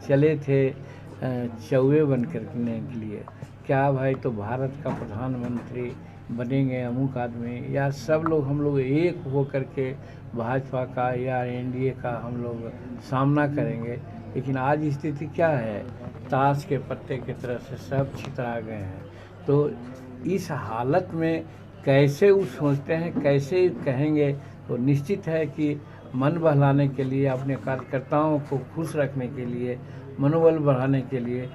चले थे चौवे बन करने के लिए। क्या भाई तो भारत का प्रधानमंत्री बनेंगे अमुक आदमी, या सब लोग हम लोग एक हो करके भाजपा का या एनडीए का हम लोग सामना करेंगे। लेकिन आज स्थिति क्या है, ताश के पत्ते की तरह से सब छितरा गए हैं। तो इस हालत में कैसे वो सोचते हैं, कैसे कहेंगे, तो निश्चित है कि मन बहलाने के लिए, अपने कार्यकर्ताओं को खुश रखने के लिए, मनोबल बढ़ाने के लिए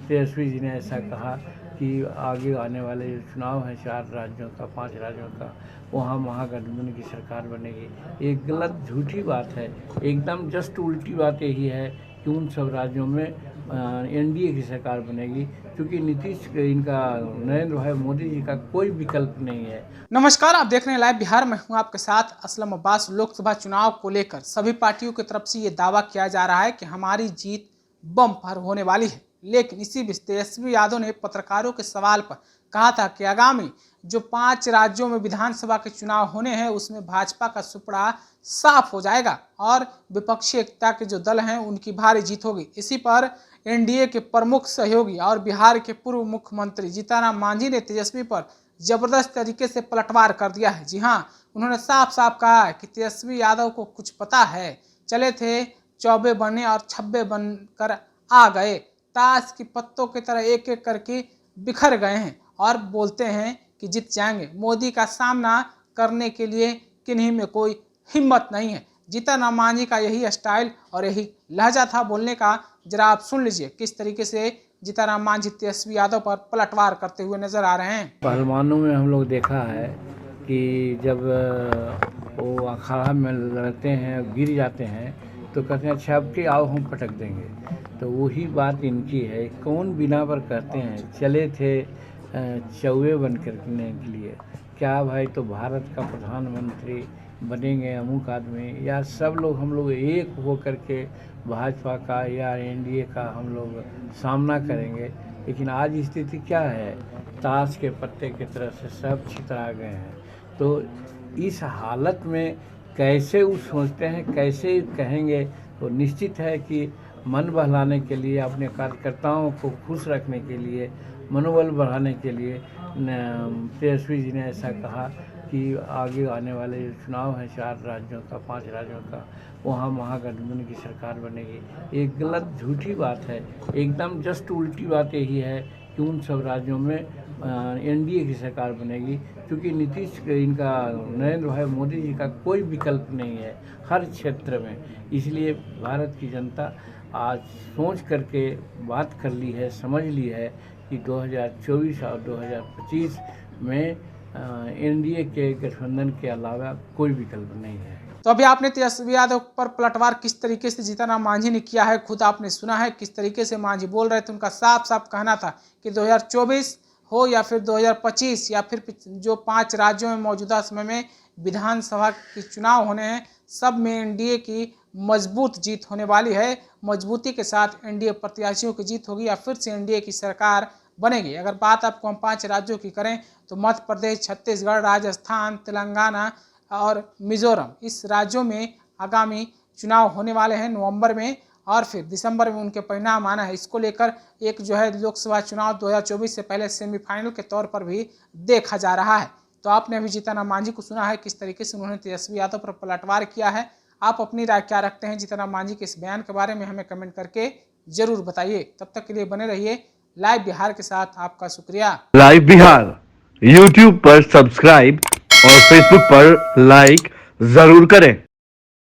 तेजस्वी जी ने ऐसा कहा कि आगे आने वाले जो चुनाव हैं 4 राज्यों का, 5 राज्यों का, वहाँ महागठबंधन की सरकार बनेगी। एक गलत झूठी बात है, एकदम जस्ट उल्टी बात यही है कि उन सब राज्यों में एनडीए की सरकार बनेगी, क्योंकि नीतीश इनका नरेंद्र भाई मोदी जी का कोई विकल्प नहीं है। नमस्कार, आप देख रहे हैं लाइव बिहार में हूं आपके साथ असलम अब्बास। लोकसभा चुनाव को लेकर सभी पार्टियों की तरफ से ये दावा किया जा रहा है कि हमारी जीत बम पर होने वाली है। लेकिन इसी बीच तेजस्वी यादव ने पत्रकारों के सवाल पर कहा था कि आगामी जो 5 राज्यों में विधानसभा के चुनाव होने हैं उसमें भाजपा का सुपड़ा साफ हो जाएगा और विपक्षी एकता के जो दल हैं उनकी भारी जीत होगी। इसी पर एनडीए के प्रमुख सहयोगी और बिहार के पूर्व मुख्यमंत्री जीतनराम मांझी ने तेजस्वी पर जबरदस्त तरीके से पलटवार कर दिया है। जी हाँ, उन्होंने साफ साफ कहा है कि तेजस्वी यादव को कुछ पता है, चले थे चौबे बने और छब्बे बनकर आ गए, ताश की पत्तों की तरह एक एक करके बिखर गए हैं और बोलते हैं कि जीत जाएंगे। मोदी का सामना करने के लिए किन्हीं में कोई हिम्मत नहीं है। जीतनराम मांझी का यही स्टाइल और यही लहजा था बोलने का। जरा आप सुन लीजिए किस तरीके से जीतनराम मांझी तेजस्वी यादव पर पलटवार करते हुए नजर आ रहे हैं। पहलवानों में हम लोग देखा है कि जब वो अखाड़ा में लड़ते हैं, गिर जाते हैं, तो कहते हैं अच्छा अब कि आओ हम पटक देंगे। तो वही बात इनकी है। कौन बिना पर कहते हैं चले थे चौवे बन करने के लिए। क्या भाई तो भारत का प्रधानमंत्री बनेंगे अमुक आदमी, या सब लोग हम लोग एक हो करके भाजपा का या एनडीए का हम लोग सामना करेंगे। लेकिन आज स्थिति क्या है, ताश के पत्ते की तरह से सब छितरा गए हैं। तो इस हालत में कैसे वो सोचते हैं, कैसे कहेंगे, तो निश्चित है कि मन बहलाने के लिए, अपने कार्यकर्ताओं को खुश रखने के लिए, मनोबल बढ़ाने के लिए तेजस्वी जी ने ऐसा कहा कि आगे आने वाले जो चुनाव हैं 4 राज्यों का, 5 राज्यों का, वहाँ महागठबंधन की सरकार बनेगी। एक गलत झूठी बात है, एकदम जस्ट उल्टी बात यही है कि उन सब राज्यों में एनडीए की सरकार बनेगी, क्योंकि नीतीश इनका नरेंद्र भाई मोदी जी का कोई विकल्प नहीं है हर क्षेत्र में। इसलिए भारत की जनता आज सोच करके बात कर ली है, समझ ली है कि 2024 और 2025 में एनडीए के गठबंधन के अलावा कोई विकल्प नहीं है। तो अभी आपने तेजस्वी यादव पर पलटवार किस तरीके से जीतनराम मांझी ने किया है, खुद आपने सुना है किस तरीके से मांझी बोल रहे थे। उनका साफ साफ कहना था कि 2024 हो या फिर 2025 या फिर जो 5 राज्यों में मौजूदा समय में विधानसभा के चुनाव होने हैं, सब में एनडीए की मजबूत जीत होने वाली है। मजबूती के साथ एनडीए प्रत्याशियों की जीत होगी या फिर से एनडीए की सरकार बनेगी। अगर बात आपको हम 5 राज्यों की करें तो मध्य प्रदेश, छत्तीसगढ़, राजस्थान, तेलंगाना और मिजोरम, इस राज्यों में आगामी चुनाव होने वाले हैं नवंबर में, और फिर दिसंबर में उनके परिणाम आना है। इसको लेकर एक जो है लोकसभा चुनाव 2024 से पहले सेमीफाइनल के तौर पर भी देखा जा रहा है। तो आपने अभी जीतनराम मांझी को सुना है किस तरीके से उन्होंने तेजस्वी यादव पर पलटवार किया है। आप अपनी राय क्या रखते हैं जीतनराम मांझी के इस बयान के बारे में, हमें कमेंट करके जरूर बताइए। तब तक के लिए बने रहिए लाइव बिहार के साथ। आपका शुक्रिया। लाइव बिहार यूट्यूब पर सब्सक्राइब और फेसबुक पर लाइक जरूर करें।